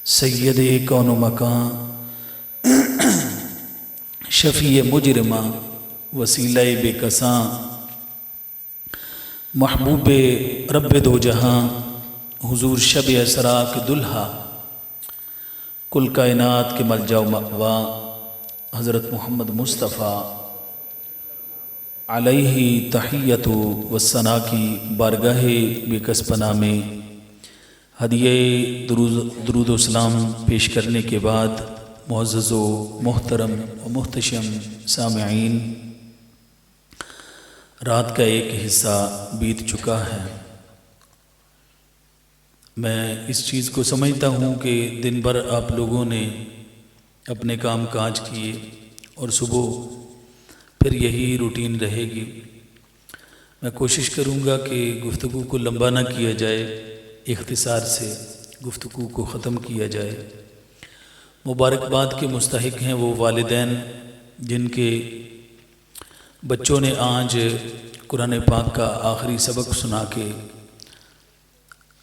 سید کون و مکان، شفیع مجرماں، وسیلہ بے کساں، محبوب رب دو جہاں، حضور شب اسرا کے دلہا، کل کائنات کے ملجا و مأوا، حضرت محمد مصطفیٰ علیہ تحیت و ثنا کی بارگاہ بے کس پناہ میں ہدیہ درود و سلام پیش کرنے کے بعد، معزز و محترم و محتشم سامعین، رات کا ایک حصہ بیت چکا ہے۔ میں اس چیز کو سمجھتا ہوں کہ دن بھر آپ لوگوں نے اپنے کام کاج کیے اور صبح پھر یہی روٹین رہے گی۔ میں کوشش کروں گا کہ گفتگو کو لمبا نہ کیا جائے، اختصار سے گفتگو کو ختم کیا جائے۔ مبارکباد کے مستحق ہیں وہ والدین جن کے بچوں نے آج قرآن پاک کا آخری سبق سنا کے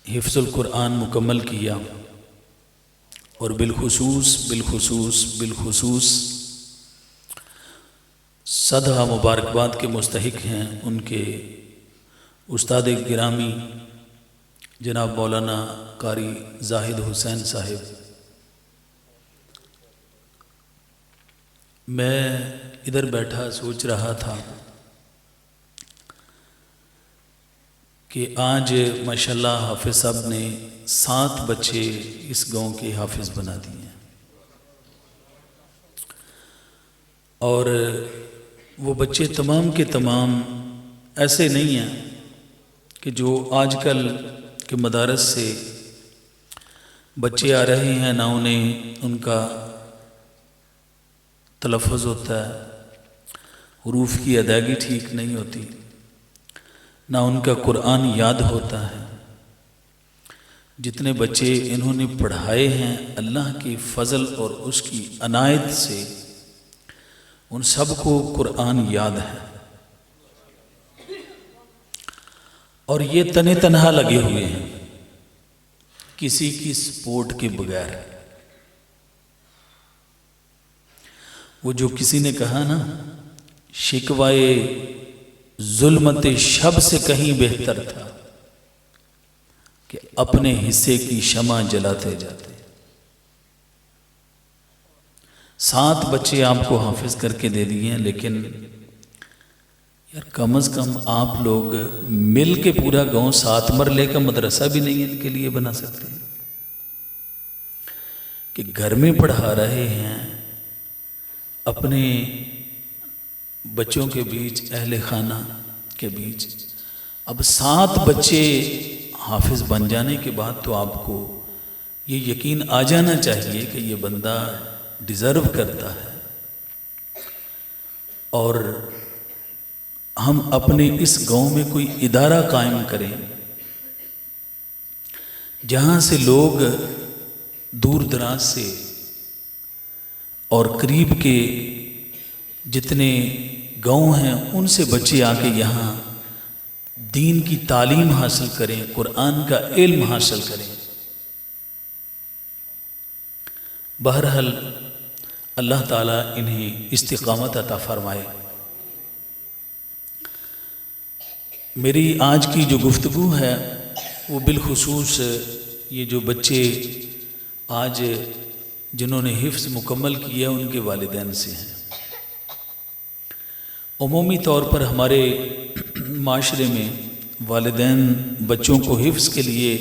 حفظ القرآن مکمل کیا، اور بالخصوص صدہ مبارکباد کے مستحق ہیں ان کے استاد گرامی جناب مولانا قاری زاہد حسین صاحب۔ میں ادھر بیٹھا سوچ رہا تھا کہ آج ماشاءاللہ حافظ صاحب نے 7 بچے اس گاؤں کے حافظ بنا دیے ہیں، اور وہ بچے تمام کے تمام ایسے نہیں ہیں کہ جو آج کل کے مدارس سے بچے آ رہے ہیں، نہ انہیں ان کا تلفظ ہوتا ہے، حروف کی ادائیگی ٹھیک نہیں ہوتی، نہ ان کا قرآن یاد ہوتا ہے۔ جتنے بچے انہوں نے پڑھائے ہیں اللہ کی فضل اور اس کی عنایت سے ان سب کو قرآن یاد ہے، اور یہ تنے تنہا لگے ہوئے ہیں کسی کی سپورٹ کے بغیر۔ وہ جو کسی نے کہا نا، شکوائے ظلمت شب سے کہیں بہتر تھا کہ اپنے حصے کی شمع جلاتے جاتے۔ 7 بچے آپ کو حافظ کر کے دے دیے ہیں، لیکن یار کم از کم آپ لوگ مل کے پورا گاؤں 7 مرلے کا مدرسہ بھی نہیں ان کے لیے بنا سکتے کہ گھر میں پڑھا رہے ہیں اپنے بچوں کے بیچ، اہل خانہ کے بیچ، اب 7 بچے حافظ بن جانے کے بعد تو آپ کو یہ یقین آ جانا چاہیے کہ یہ بندہ ڈیزرو کرتا ہے۔ اور ہم اپنے اس گاؤں میں کوئی ادارہ قائم کریں جہاں سے لوگ دور دراز سے اور قریب کے جتنے گاؤں ہیں ان سے بچے آ کے یہاں دین کی تعلیم حاصل کریں، قرآن کا علم حاصل کریں۔ بہرحال اللہ تعالیٰ انہیں استقامت عطا فرمائے۔ میری آج کی جو گفتگو ہے وہ بالخصوص یہ جو بچے آج جنہوں نے حفظ مکمل کیا ان کے والدین سے ہیں۔ عمومی طور پر ہمارے معاشرے میں والدین بچوں کو حفظ کے لیے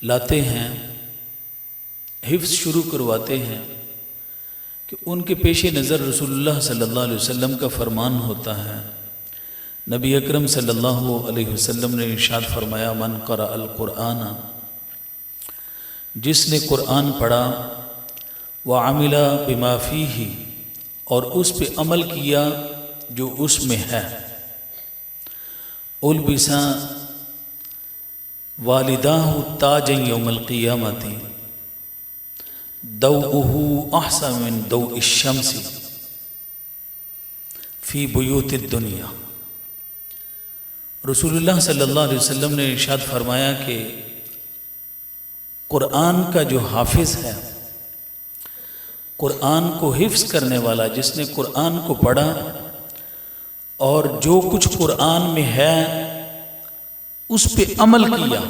لاتے ہیں، حفظ شروع کرواتے ہیں کہ ان کے پیش نظر رسول اللہ صلی اللہ علیہ وسلم کا فرمان ہوتا ہے۔ نبی اکرم صلی اللہ علیہ وسلم نے ارشاد فرمایا، من قرأ القرآن، جس نے قرآن پڑھا، وعمل بما فیہ، اور اس پہ عمل کیا جو اس میں ہے، البس والداہ تاجا یوم القیامۃ ضوءہ احسن من ضوء الشمس فی بیوت الدنیا۔ رسول اللہ صلی اللہ علیہ وسلم نے ارشاد فرمایا کہ قرآن کا جو حافظ ہے، قرآن کو حفظ کرنے والا، جس نے قرآن کو پڑھا اور جو کچھ قرآن میں ہے اس پہ عمل کیا،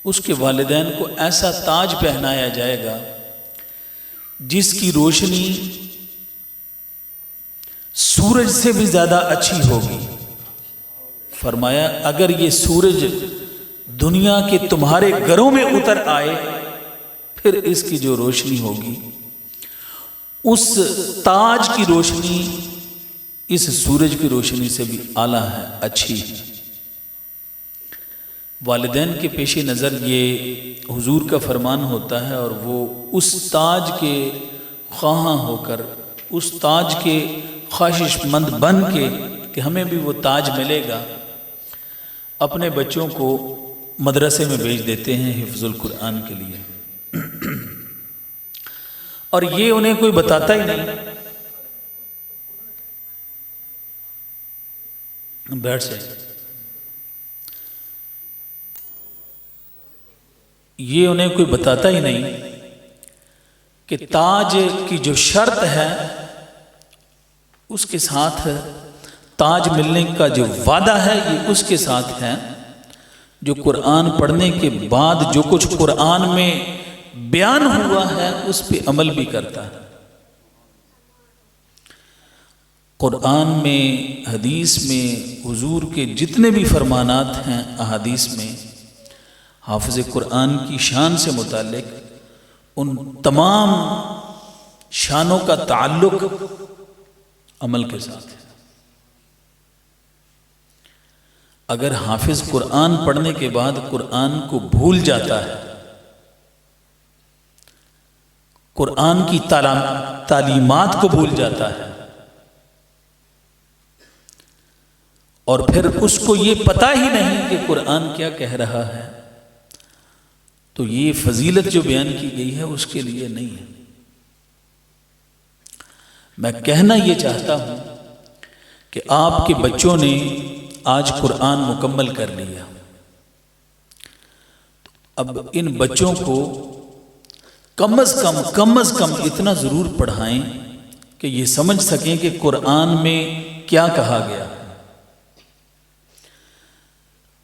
اس کے والدین کو ایسا تاج پہنایا جائے گا جس کی روشنی سورج سے بھی زیادہ اچھی ہوگی۔ فرمایا اگر یہ سورج دنیا کے تمہارے گھروں میں اتر آئے پھر اس کی جو روشنی ہوگی، اس تاج کی روشنی اس سورج کی روشنی سے بھی اعلیٰ ہے، اچھی ہے۔ والدین کے پیش نظر یہ حضور کا فرمان ہوتا ہے، اور وہ اس تاج کے خواہاں ہو کر، اس تاج کے خواہش مند بن کے کہ ہمیں بھی وہ تاج ملے گا، اپنے بچوں کو مدرسے میں بھیج دیتے ہیں حفظ القرآن کے لیے، اور یہ انہیں کوئی بتاتا ہی نہیں۔ بیٹھ سے یہ انہیں کوئی بتاتا ہی نہیں کہ تاج کی جو شرط ہے اس کے ساتھ، تاج ملنے کا جو وعدہ ہے یہ اس کے ساتھ ہے جو قرآن پڑھنے کے بعد جو کچھ قرآن میں بیان ہوا ہے اس پہ عمل بھی کرتا ہے۔ قرآن میں، حدیث میں، حضور کے جتنے بھی فرمانات ہیں احادیث میں حافظ قرآن کی شان سے متعلق، ان تمام شانوں کا تعلق عمل کے ساتھ ہے۔ اگر حافظ قرآن پڑھنے کے بعد قرآن کو بھول جاتا ہے، قرآن کی تعلیمات کو بھول جاتا ہے، اور پھر اس کو یہ پتہ ہی نہیں کہ قرآن کیا کہہ رہا ہے، تو یہ فضیلت جو بیان کی گئی ہے اس کے لیے نہیں ہے۔ میں کہنا یہ چاہتا ہوں کہ آپ کے بچوں نے آج قرآن مکمل کر لیا، اب ان بچوں کو کم از کم اتنا ضرور پڑھائیں کہ یہ سمجھ سکیں کہ قرآن میں کیا کہا گیا،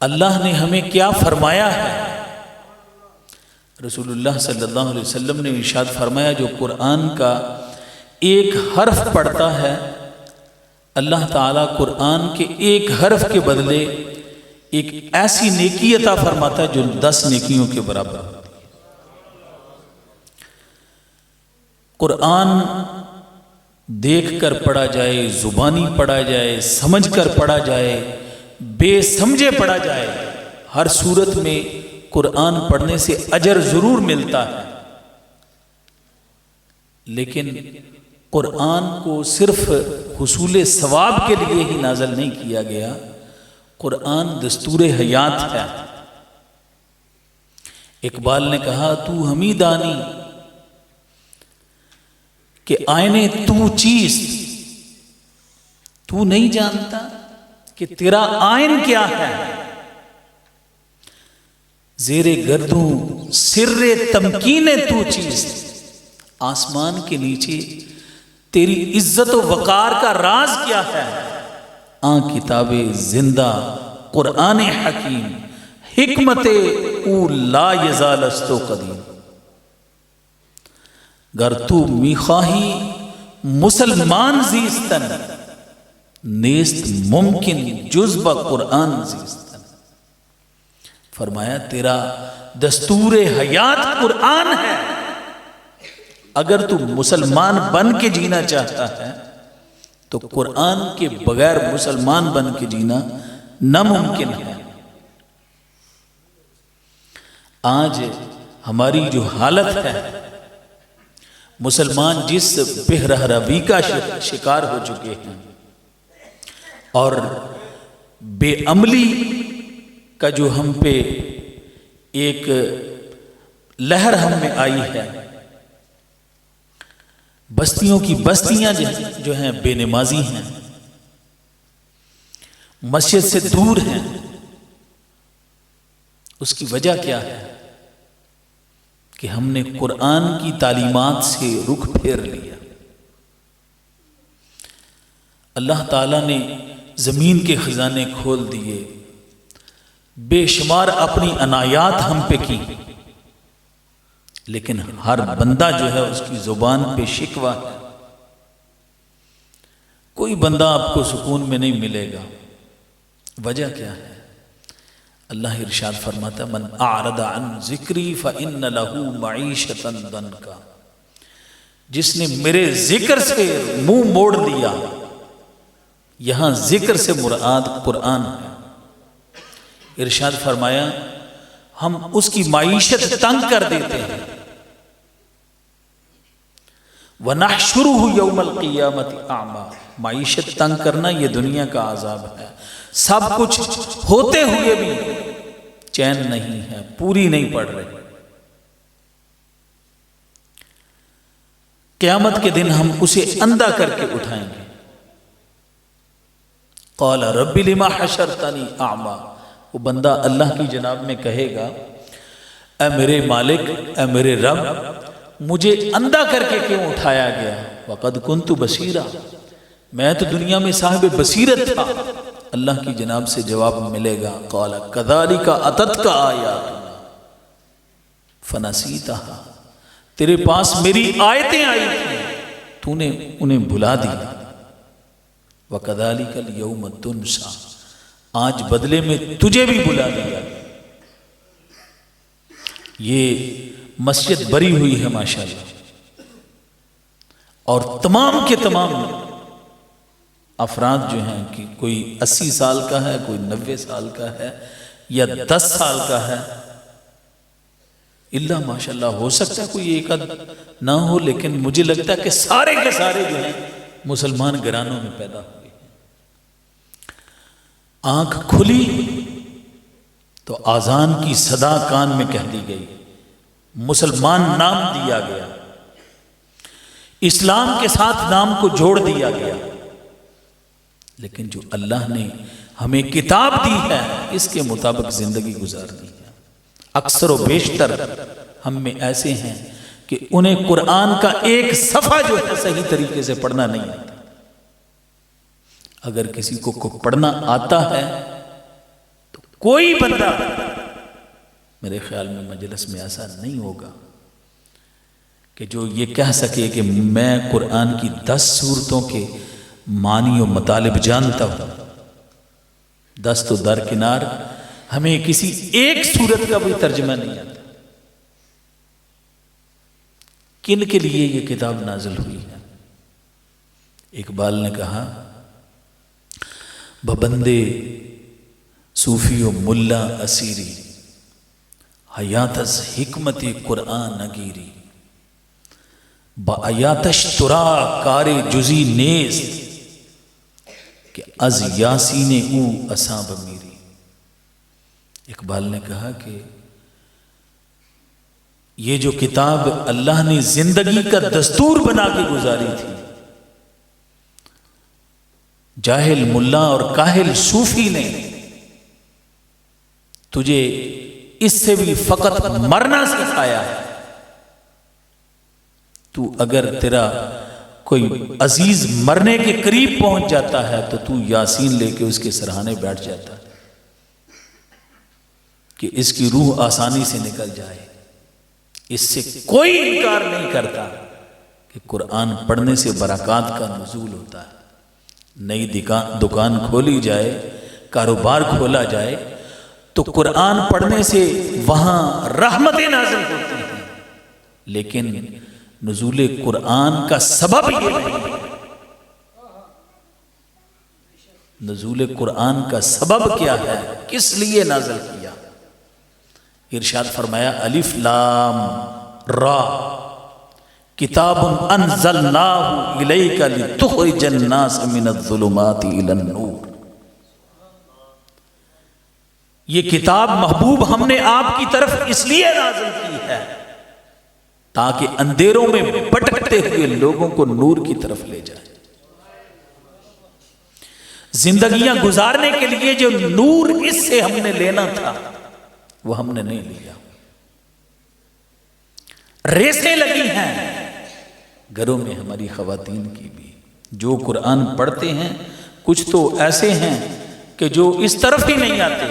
اللہ نے ہمیں کیا فرمایا ہے۔ رسول اللہ صلی اللہ علیہ وسلم نے ارشاد فرمایا جو قرآن کا ایک حرف پڑھتا ہے، اللہ تعالیٰ قرآن کے ایک حرف کے بدلے ایک ایسی نیکی عطا فرماتا ہے جو 10 نیکیوں کے برابر ہوتی ہے۔ قرآن دیکھ کر پڑھا جائے، زبانی پڑھا جائے، سمجھ کر پڑھا جائے، بے سمجھے پڑھا جائے، ہر صورت میں قرآن پڑھنے سے اجر ضرور ملتا ہے، لیکن قرآن کو صرف حصول ثواب کے لیے ہی نازل نہیں کیا گیا، قرآن دستور حیات ہے۔ اقبال نے کہا تو ہمیں دانی کہ آئینے تو چیز، تو نہیں جانتا کہ تیرا آئین کیا ہے، زیر گردوں سر تمکین تو چیز، آسمان کے نیچے تیری عزت و وقار کا راز کیا ہے، کتاب زندہ قرآن حکیم، حکمت او لا یزال استو قدیم، گر تو میخواہی مسلمان زیستن، نیست ممکن جز با قرآن زیستن۔ فرمایا تیرا دستور حیات قرآن ہے، اگر تو مسلمان بن کے جینا چاہتا ہے تو قرآن کے بغیر مسلمان بن کے جینا ناممکن ہے۔ آج ہماری جو حالت ہے، مسلمان جس بہرہ روی کا شکار ہو چکے ہیں اور بے عملی کا جو ہم پہ ایک لہر ہم میں آئی ہے، بستیوں کی بستیاں جو ہیں بے نمازی ہیں، مسجد سے دور ہیں، اس کی وجہ کیا ہے؟ کہ ہم نے قرآن کی تعلیمات سے رخ پھیر لیا۔ اللہ تعالیٰ نے زمین کے خزانے کھول دیے، بے شمار اپنی عنایات ہم پہ کی، لیکن ہر بندہ جو ہے اس کی زبان پہ شکوہ ہے۔ کوئی بندہ آپ کو سکون میں نہیں ملے گا۔ وجہ کیا ہے؟ اللہ ارشاد فرماتا من اعرض عن ذکری فإن له معیشۃ ضنکا، جس نے میرے ذکر سے منہ موڑ لیا، یہاں ذکر سے مراد قرآن ہے، ارشاد فرمایا ہم اس کی معیشت تنگ کر دیتے ہیں۔ وَنَحْشُرُهُ يَوْمَ الْقِيَامَةِ أَعْمَى، معیشت تنگ کرنا یہ دنیا کا عذاب ہے، سب کچھ ہوتے ہوئے بھی چین نہیں ہے، پوری نہیں پڑ رہی۔ قیامت کے دن ہم اسے اندھا کر کے اٹھائیں گے۔ قَالَ رَبِّ لِمَا حَشَرْتَنِي أَعْمَى، وہ بندہ اللہ کی جناب میں کہے گا اے میرے مالک، اے میرے رب، مجھے اندھا کر کے کیوں اٹھایا گیا؟ وَقَدْ كُنْتُ بَصِيرًا، میں تو دنیا میں صاحب بصیرت تھا۔ اللہ کی جناب سے جواب ملے گا قَالَ كَذَلِكَ أَتَتْكَ آيَاتُنَا فَنَسِيتَهَا، تیرے پاس میری آیتیں آئی تھیں، تو نے انہیں بھلا دی۔ وَكَذَلِكَ الْيَوْمَ تُنْسَى، آج بدلے میں تجھے بھی بلا دیا۔ یہ مسجد بری ہوئی ہے ماشاءاللہ، اور تمام کے تمام افراد جو ہیں کہ کوئی 80 سال کا ہے، کوئی 90 سال کا ہے یا 10 سال کا ہے، اللہ ماشاءاللہ ہو سکتا ہے کوئی ایک نہ ہو، لیکن مجھے لگتا ہے کہ سارے کے سارے جو ہیں مسلمان گھرانوں میں پیدا ہوئے ہیں۔ آنکھ کھلی تو آذان کی صدا کان میں کہہ دی گئی، مسلمان نام دیا گیا، اسلام کے ساتھ نام کو جوڑ دیا گیا، لیکن جو اللہ نے ہمیں کتاب دی ہے اس کے مطابق زندگی گزارنی ہے۔ اکثر و بیشتر ہم میں ایسے ہیں کہ انہیں قرآن کا ایک صفحہ جو ہے صحیح طریقے سے پڑھنا نہیں آتا۔ اگر کسی کو پڑھنا آتا ہے تو کوئی بندہ میرے خیال میں مجلس میں ایسا نہیں ہوگا کہ جو یہ کہہ سکے کہ میں قرآن کی 10 سورتوں کے معنی و مطالب جانتا ہوں۔ 10 تو درکنار، ہمیں کسی ایک سورت کا بھی ترجمہ نہیں آتا۔ کن کے لیے یہ کتاب نازل ہوئی ہے؟ اقبال نے کہا ببندے صوفی و ملا اسیری، حیات از حکمت قرآن نگیری، با آیاتش ترا کار جزی نیست، کہ از یاسین او اصاب میری۔ اقبال نے کہا کہ یہ جو کتاب اللہ نے زندگی کا دستور بنا کے گزاری تھی، جاہل ملا اور کاہل صوفی نے تجھے اس سے بھی فقط مرنا سکھایا ہے۔ تو اگر تیرا کوئی عزیز مرنے کے قریب پہنچ جاتا ہے تو تو یاسین لے کے اس کے سرہانے بیٹھ جاتا ہے کہ اس کی روح آسانی سے نکل جائے۔ اس سے کوئی انکار نہیں کرتا کہ قرآن پڑھنے سے برکات کا نزول ہوتا ہے۔ نئی دکان کھولی جائے، کاروبار کھولا جائے تو قرآن پڑھنے سے وہاں رحمتیں نازل ہوتی ہیں، لیکن نزول قرآن کا سبب یہ نہیں ہے۔ نزول قرآن کا سبب کیا ہے؟ کس لیے نازل کیا؟ ارشاد فرمایا الف لام را کتاب انزلناہ الیک لتخرج الناس من الظلمات الی النور۔ یہ کتاب محبوب ہم نے آپ کی طرف اس لیے نازل کی ہے تاکہ اندھیروں میں بھٹکتے ہوئے لوگوں کو نور کی طرف لے جائے۔ زندگیاں گزارنے کے لیے جو نور اس سے ہم نے لینا تھا وہ ہم نے نہیں لیا۔ ریسیں لگی ہیں گھروں میں ہماری خواتین کی بھی، جو قرآن پڑھتے ہیں کچھ تو ایسے ہیں کہ جو اس طرف ہی نہیں آتے۔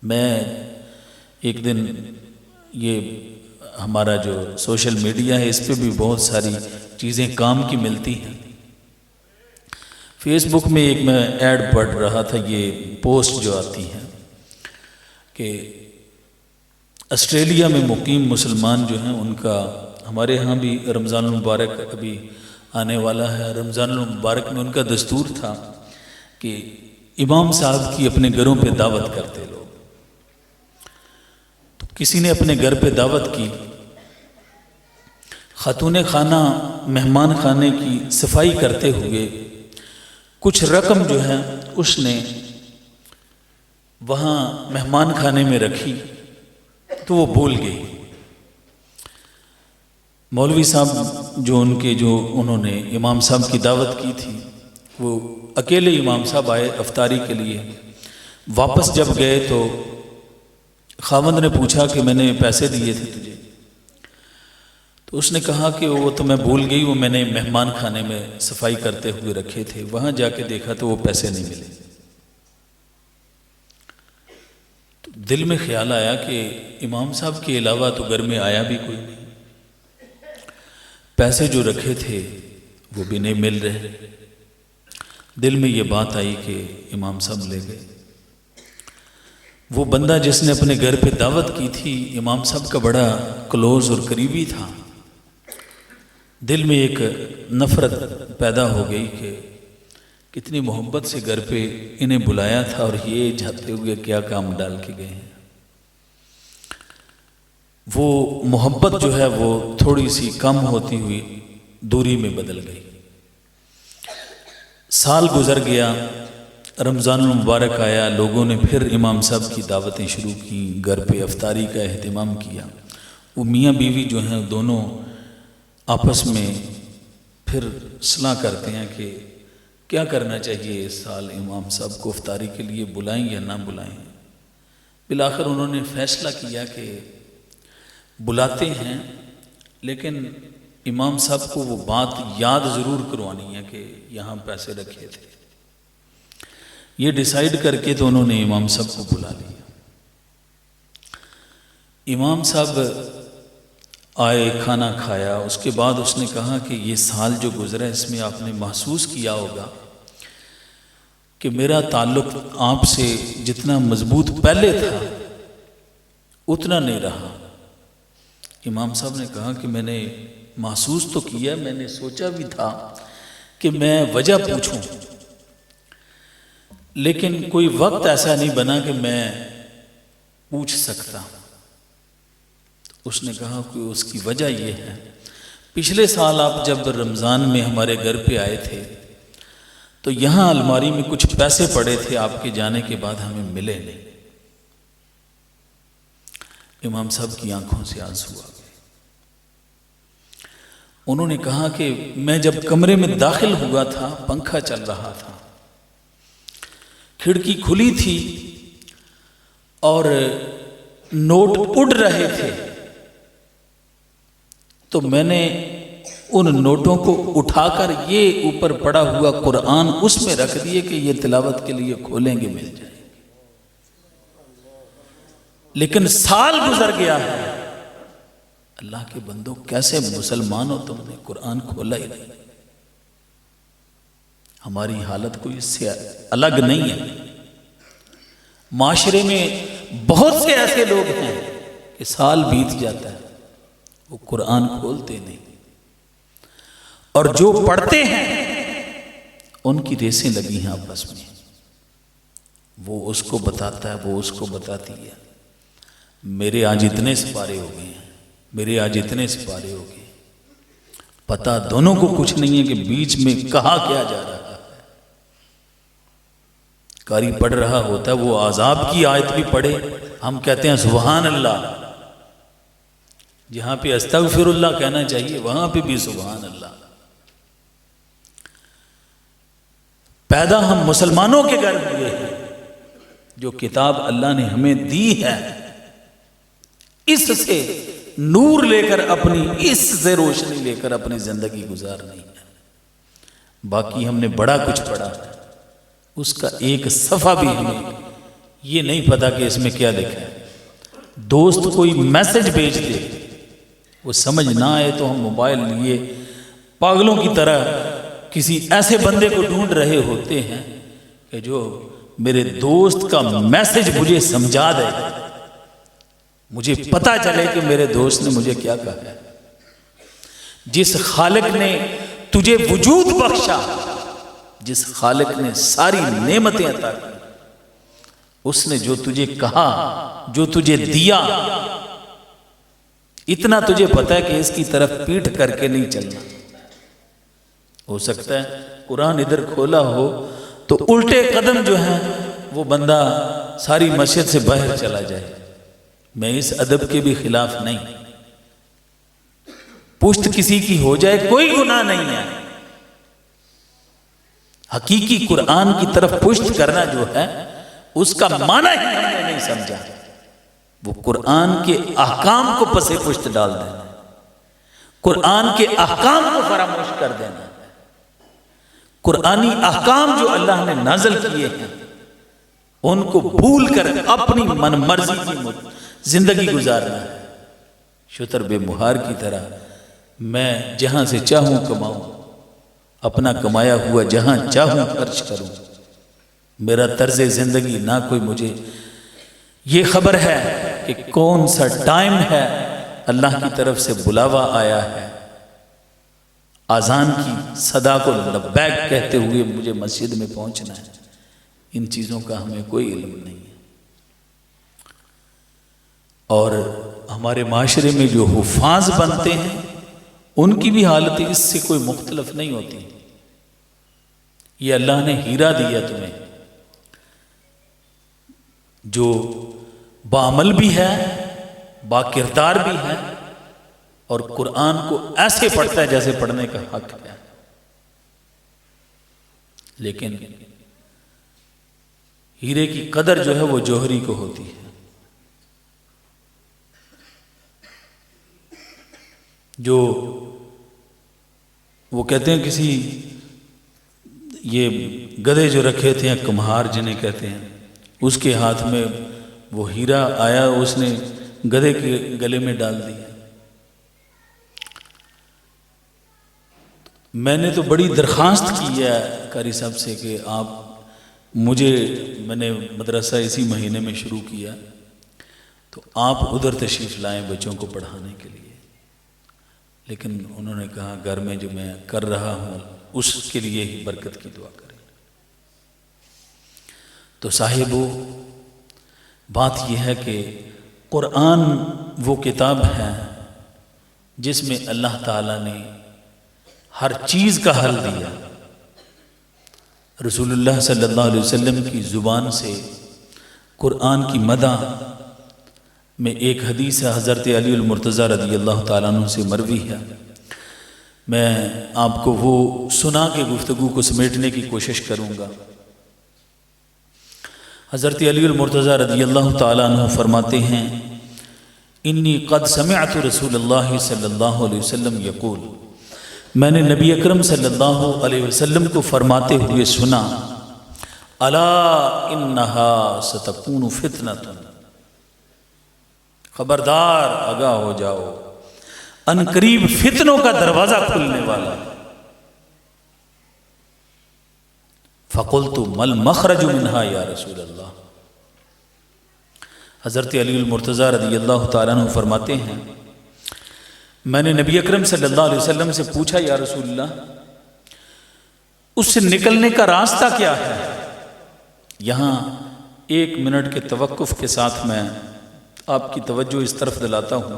میں ایک دن، یہ ہمارا جو سوشل میڈیا ہے اس پہ بھی بہت ساری چیزیں کام کی ملتی ہیں، فیس بک میں ایک میں ایڈ پڑھ رہا تھا، یہ پوسٹ جو آتی ہے کہ آسٹریلیا میں مقیم مسلمان جو ہیں ان کا، ہمارے ہاں بھی رمضان المبارک ابھی آنے والا ہے، رمضان المبارک میں ان کا دستور تھا کہ امام صاحب کی اپنے گھروں پہ دعوت کرتے لوگ۔ تو کسی نے اپنے گھر پہ دعوت کی، خاتون خانہ مہمان خانے کی صفائی کرتے ہوئے کچھ رقم جو ہے اس نے وہاں مہمان خانے میں رکھی تو وہ بھول گئی۔ مولوی صاحب جو ان کے، جو انہوں نے امام صاحب کی دعوت کی تھی، وہ اکیلے امام صاحب آئے افطاری کے لیے، واپس جب گئے تو خاوند نے پوچھا کہ میں نے پیسے دیے تھے تجھے، تو اس نے کہا کہ وہ تو میں بھول گئی، وہ میں نے مہمان خانے میں صفائی کرتے ہوئے رکھے تھے، وہاں جا کے دیکھا تو وہ پیسے نہیں ملے۔ تو دل میں خیال آیا کہ امام صاحب کے علاوہ تو گھر میں آیا بھی کوئی نہیں، پیسے جو رکھے تھے وہ بھی نہیں مل رہے۔ دل میں یہ بات آئی کہ امام صاحب لے گئے۔ وہ بندہ جس نے اپنے گھر پہ دعوت کی تھی امام صاحب کا بڑا کلوز اور قریبی تھا، دل میں ایک نفرت پیدا ہو گئی کہ کتنی محبت سے گھر پہ انہیں بلایا تھا اور یہ جاتے ہوئے کیا کام ڈال کے گئے ہیں۔ وہ محبت جو ہے وہ تھوڑی سی کم ہوتی ہوئی دوری میں بدل گئی۔ سال گزر گیا، رمضان المبارک آیا، لوگوں نے پھر امام صاحب کی دعوتیں شروع کی، گھر پہ افطاری کا اہتمام کیا۔ وہ میاں بیوی جو ہیں دونوں آپس میں پھر صلاح کرتے ہیں کہ کیا کرنا چاہیے اس سال، امام صاحب کو افطاری کے لیے بلائیں یا نہ بلائیں۔ بالآخر انہوں نے فیصلہ کیا کہ بلاتے ہیں، لیکن امام صاحب کو وہ بات یاد ضرور کروانی ہے کہ یہاں پیسے رکھے تھے۔ یہ ڈیسائیڈ کر کے تو انہوں نے امام صاحب کو بلا لیا۔ امام صاحب آئے، کھانا کھایا، اس کے بعد اس نے کہا کہ یہ سال جو گزرا اس میں آپ نے محسوس کیا ہوگا کہ میرا تعلق آپ سے جتنا مضبوط پہلے تھا اتنا نہیں رہا۔ امام صاحب نے کہا کہ میں نے محسوس تو کیا، میں نے سوچا بھی تھا کہ میں وجہ پوچھوں، لیکن کوئی وقت ایسا نہیں بنا کہ میں پوچھ سکتا۔ اس نے کہا کہ اس کی وجہ یہ ہے، پچھلے سال آپ جب رمضان میں ہمارے گھر پہ آئے تھے تو یہاں الماری میں کچھ پیسے پڑے تھے، آپ کے جانے کے بعد ہمیں ملے نہیں۔ امام صاحب کی آنکھوں سے آنسو آ گئے۔ انہوں نے کہا کہ میں جب کمرے میں داخل ہوا تھا پنکھا چل رہا تھا، کھڑکی کھلی تھی اور نوٹ اڑ رہے تھے، تو میں نے ان نوٹوں کو اٹھا کر یہ اوپر پڑا ہوا قرآن اس میں رکھ دیے کہ یہ تلاوت کے لیے کھولیں گے مل جائے گی۔ لیکن سال گزر گیا ہے، اللہ کے بندوں کیسے مسلمان ہو تم نے قرآن کھولا ہی نہیں۔ ہماری حالت کوئی اس سے الگ نہیں ہے۔ معاشرے میں بہت سے ایسے لوگ ہیں کہ سال بیت جاتا ہے وہ قرآن کھولتے نہیں، اور جو پڑھتے ہیں ان کی ریسیں لگی ہیں آپس میں، وہ اس کو بتاتا ہے، وہ اس کو بتاتی ہے، میرے آج اتنے سپارے ہو گئے ہیں، میرے آج اتنے سپارے ہو گئے، پتہ دونوں کو کچھ نہیں ہے کہ بیچ میں کہا کیا جا رہا ہے۔ قاری پڑھ رہا ہوتا ہے، وہ عذاب کی آیت بھی پڑھے، ہم کہتے ہیں سبحان اللہ، جہاں پہ استغفر اللہ کہنا چاہیے وہاں پہ بھی سبحان اللہ۔ پیدا ہم مسلمانوں کے گھر ہوئے ہیں، جو کتاب اللہ نے ہمیں دی ہے اس سے نور لے کر اپنی، اس سے روشنی لے کر اپنی زندگی گزارنی ہے۔ باقی ہم نے بڑا کچھ پڑھا، اس کا ایک صفحہ بھی ہمیں یہ نہیں پتا کہ اس میں کیا لکھا ہے۔ دوست کوئی میسج بھیج دے، وہ سمجھ نہ آئے تو ہم موبائل لیے پاگلوں کی طرح کسی ایسے بندے کو ڈھونڈ رہے ہوتے ہیں کہ جو میرے دوست کا میسج مجھے سمجھا دے، مجھے پتا چلے کہ میرے دوست نے مجھے کیا کہا ہے۔ جس خالق نے تجھے وجود بخشا، جس خالق نے ساری نعمتیں عطا کی، اس نے جو تجھے کہا، جو تجھے دیا، اتنا تجھے پتا ہے کہ اس کی طرف پیٹھ کر کے نہیں چلنا۔ ہو سکتا ہے قرآن ادھر کھولا ہو تو الٹے قدم جو ہیں وہ بندہ ساری مسجد سے باہر چلا جائے۔ میں اس ادب کے بھی خلاف نہیں، پشت کسی کی ہو جائے کوئی گناہ نہیں ہے۔ حقیقی قرآن کی طرف پشت کرنا جو ہے اس کا معنی ہی ہم نے نہیں سمجھا۔ وہ قرآن کے احکام کو پس پشت ڈال دینا، قرآن کے احکام کو فراموش کر دینا، قرآنی احکام جو اللہ نے نازل کیے ہیں ان کو بھول کر اپنی من مرضی کی زندگی گزارنا ہے۔ شتر بے مہار کی طرح میں جہاں سے چاہوں کماؤں، اپنا کمایا ہوا جہاں چاہوں خرچ کروں، میرا طرز زندگی نہ کوئی مجھے یہ خبر ہے کہ کون سا ٹائم ہے اللہ کی طرف سے بلاوا آیا ہے، آذان کی صدا کو لبیک کہتے ہوئے مجھے مسجد میں پہنچنا ہے۔ ان چیزوں کا ہمیں کوئی علم نہیں ہے۔ اور ہمارے معاشرے میں جو حفاظ بنتے ہیں ان کی بھی حالت اس سے کوئی مختلف نہیں ہوتی۔ یہ اللہ نے ہیرا دیا تمہیں، جو بعمل بھی ہے، با کردار بھی ہے، اور قرآن کو ایسے پڑھتا ہے جیسے پڑھنے کا حق ہے۔ لیکن ہیرے کی قدر جو ہے وہ جوہری کو ہوتی ہے۔ جو وہ کہتے ہیں کسی یہ گدھے جو رکھے تھے کمہار جنہیں کہتے ہیں، اس کے ہاتھ میں وہ ہیرا آیا، اس نے گدھے کے گلے میں ڈال دیا۔ میں نے تو بڑی درخواست کی ہے قاری صاحب سے کہ آپ میں نے مدرسہ اسی مہینے میں شروع کیا، تو آپ ادھر تشریف لائیں بچوں کو پڑھانے کے لیے، لیکن انہوں نے کہا گھر میں جو میں کر رہا ہوں اس کے لیے ہی برکت کی دعا کریں۔ تو صاحبو، بات یہ ہے کہ قرآن وہ کتاب ہے جس میں اللہ تعالیٰ نے ہر چیز کا حل دیا۔ رسول اللہ صلی اللہ علیہ وسلم کی زبان سے قرآن کی مدح میں ایک حدیث ہے، حضرت علی المرتضیٰ رضی اللہ تعالیٰ عنہ سے مروی ہے۔ میں آپ کو وہ سنا کے گفتگو کو سمیٹنے کی کوشش کروں گا۔ حضرت علی المرتضیٰ رضی اللہ تعالیٰ عنہ فرماتے ہیں، انی قد سمعت رسول اللہ صلی اللہ علیہ وسلم یقول، میں نے نبی اکرم صلی اللہ علیہ وسلم کو فرماتے ہوئے سنا، الا انہا ستکون فتنۃ، خبردار آگاہ ہو جاؤ، ان قریب فتنوں کا دروازہ کھلنے والا۔ فقلت مل مخرج منہا یا رسول اللہ۔ حضرت علی المرتضیٰ رضی اللہ تعالیٰ عنہ فرماتے ہیں، میں نے نبی اکرم صلی اللہ علیہ وسلم سے پوچھا، یا رسول اللہ، اس سے نکلنے کا راستہ کیا ہے؟ یہاں 1 منٹ کے توقف کے ساتھ میں آپ کی توجہ اس طرف دلاتا ہوں،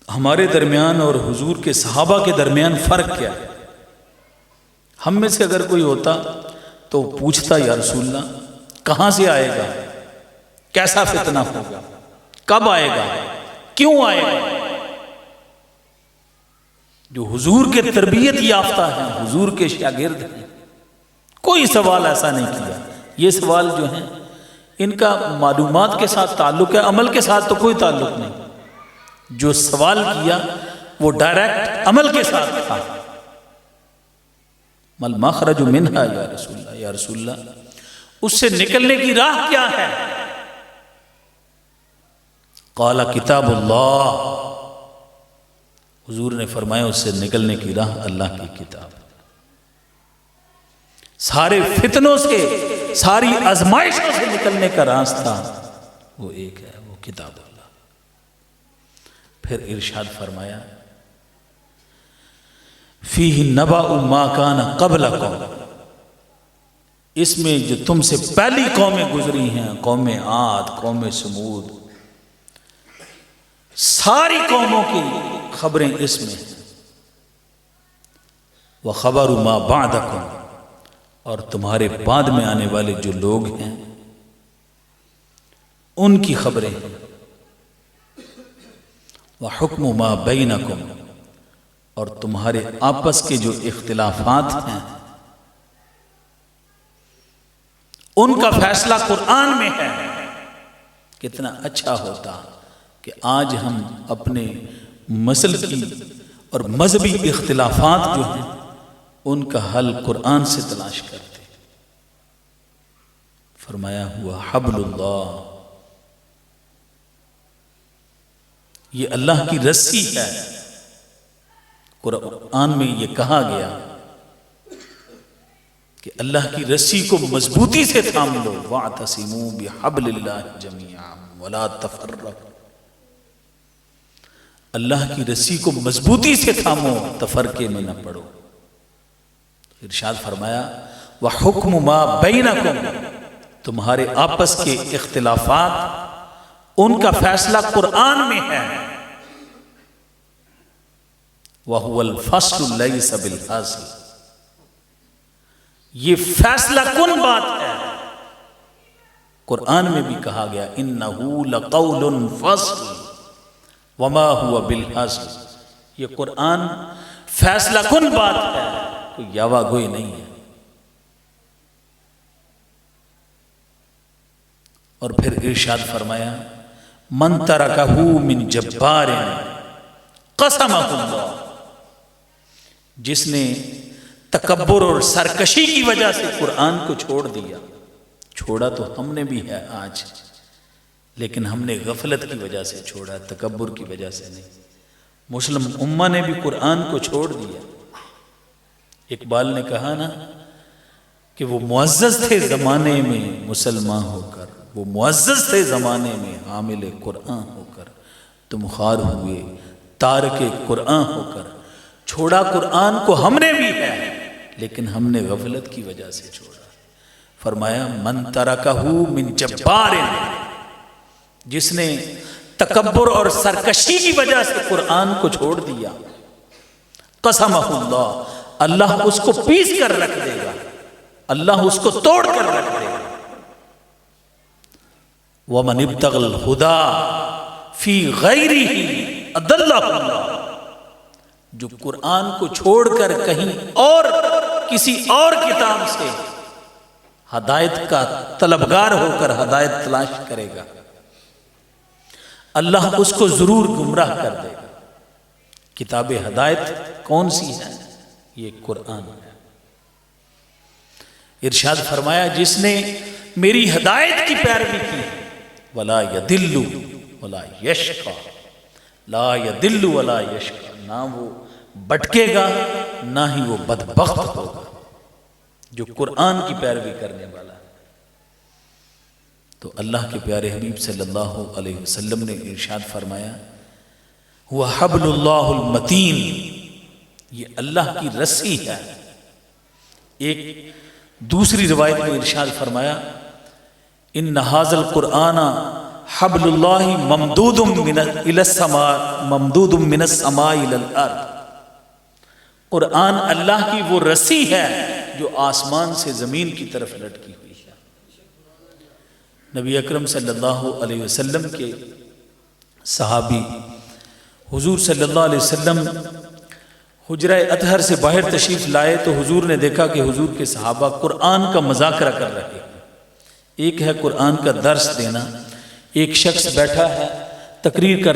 ہمارے درمیان اور حضور کے صحابہ کے درمیان فرق کیا ہے؟ ہم میں سے اگر کوئی ہوتا تو پوچھتا، یا رسول اللہ کہاں سے آئے گا، کیسا فتنہ ہوگا، کب آئے گا، کیوں آئے گا؟ جو حضور کے تربیت یافتہ ہیں، حضور کے شاگرد ہیں، کوئی سوال ایسا نہیں کیا۔ یہ سوال جو ہیں ان کا معلومات کے ساتھ تعلق ہے، عمل کے ساتھ تو کوئی تعلق نہیں۔ جو سوال کیا وہ ڈائریکٹ عمل کے ساتھ تھا. مل مخرج منہا یا رسول اللہ، یا رسول اللہ اس سے نکلنے کی راہ کیا ہے؟ قال کتاب اللہ، حضور نے فرمایا اس سے نکلنے کی راہ اللہ کی کتاب. سارے فتنوں سے، ساری آزمائشوں سے نکلنے کا راستہ وہ ایک ہے، وہ کتاب اللہ. پھر ارشاد فرمایا فیہ نبأ ما کان قبلکم، اس میں جو تم سے پہلی قومیں گزری ہیں، قوم عاد، قوم سمود، ساری قوموں کی خبریں اس میں ہیں. وخبر ما بعدکم، اور تمہارے بعد میں آنے والے جو لوگ ہیں ان کی خبریں ہیں. وحکم ما بینکم، اور تمہارے آپس کے جو اختلافات ہیں ان کا فیصلہ قرآن میں ہے. کتنا اچھا ہوتا کہ آج ہم اپنے مسلکی اور مذہبی اختلافات جو ہیں ان کا حل قرآن سے تلاش کرتے. فرمایا ہوا حبل اللہ، یہ اللہ کی رسی ہے. قرآن میں یہ کہا گیا کہ اللہ کی رسی کو مضبوطی سے تھام لو. واعتصموا بحبل اللہ جمیعا ولا تفرقوا، اللہ کی رسی کو مضبوطی سے تھامو، تفرقے میں نہ پڑو. ارشاد فرمایا وحکم ما بینکم، تمہارے آپس کے اختلافات ان کا فیصلہ قرآن میں ہے. وَهُوَ الْفَصْلُ لَيْسَ بِالْحَزْلِ، یہ فیصلہ کن بات ہے. قرآن میں بھی کہا گیا اِنَّهُ لَقَوْلٌ فَصْلٌ وَمَا هُوَ بِالْحَزْلِ، یہ قرآن فیصلہ کن بات ہے، کوئی یاوہ گوئی نہیں ہے. اور پھر ارشاد فرمایا من ترکہ من جبار قسمہ اللہ، جس نے تکبر اور سرکشی کی وجہ سے قرآن کو چھوڑ دیا. چھوڑا تو ہم نے بھی ہے آج، لیکن ہم نے غفلت کی وجہ سے چھوڑا، تکبر کی وجہ سے نہیں. مسلم امہ نے بھی قرآن کو چھوڑ دیا. اقبال نے کہا نا کہ وہ معزز تھے زمانے میں مسلمان ہو کر، وہ معزز تھے زمانے میں حامل قرآن ہو کر، تم خوار ہوئے تارک قرآن ہو کر. چھوڑا قرآن کو ہم نے بھی ہے، لیکن ہم نے غفلت کی وجہ سے چھوڑا. فرمایا من ترکہ من جبار، جس نے تکبر اور سرکشی کی وجہ سے قرآن کو چھوڑ دیا. قسمہ اللہ، اللہ اس کو پیس کر رکھ دے گا، اللہ اس کو توڑ کر رکھ دے گا. وَمَنِ ابْتَغَى الْهُدَى فِي غَيْرِهِ أَضَلَّهُ اللَّهُ، جو قرآن کو چھوڑ کر کہیں اور کسی اور کتاب سے ہدایت کا طلبگار ہو کر ہدایت تلاش کرے گا، اللہ اس کو ضرور گمراہ کر دے گا. کتاب ہدایت کون سی ہے؟ یہ قرآن ہے. ارشاد فرمایا جس نے میری ہدایت کی پیروی کی ولا یضل ولا یشقی، لا یضل ولا یشقی، نہ وہ بھٹکے گا نہ ہی وہ بدبخت ہوگا. جو قرآن کی پیروی کرنے والا ہے. تو اللہ کے پیارے حبیب صلی اللہ علیہ وسلم نے ارشاد فرمایا ہوا حبل اللہ المتین، یہ اللہ کی رسی ہے. ایک دوسری روایت میں ارشاد فرمایا ان ھذا القرآن حبل اللہ ممدود من السماء، ممدود من السماء الى الارض، قرآن اللہ کی وہ رسی ہے جو آسمان سے زمین کی طرف لٹکی ہوئی ہے. نبی اکرم صلی اللہ علیہ وسلم کے صحابی حضور صلی اللہ علیہ وسلم حجرہ اطہر سے باہر تشریف لائے تو حضور نے دیکھا کہ حضور کے صحابہ قرآن کا مذاکرہ کر رہے ہیں. ایک ہے قرآن کا درس دینا، ایک شخص بیٹھا ہے تقریر کر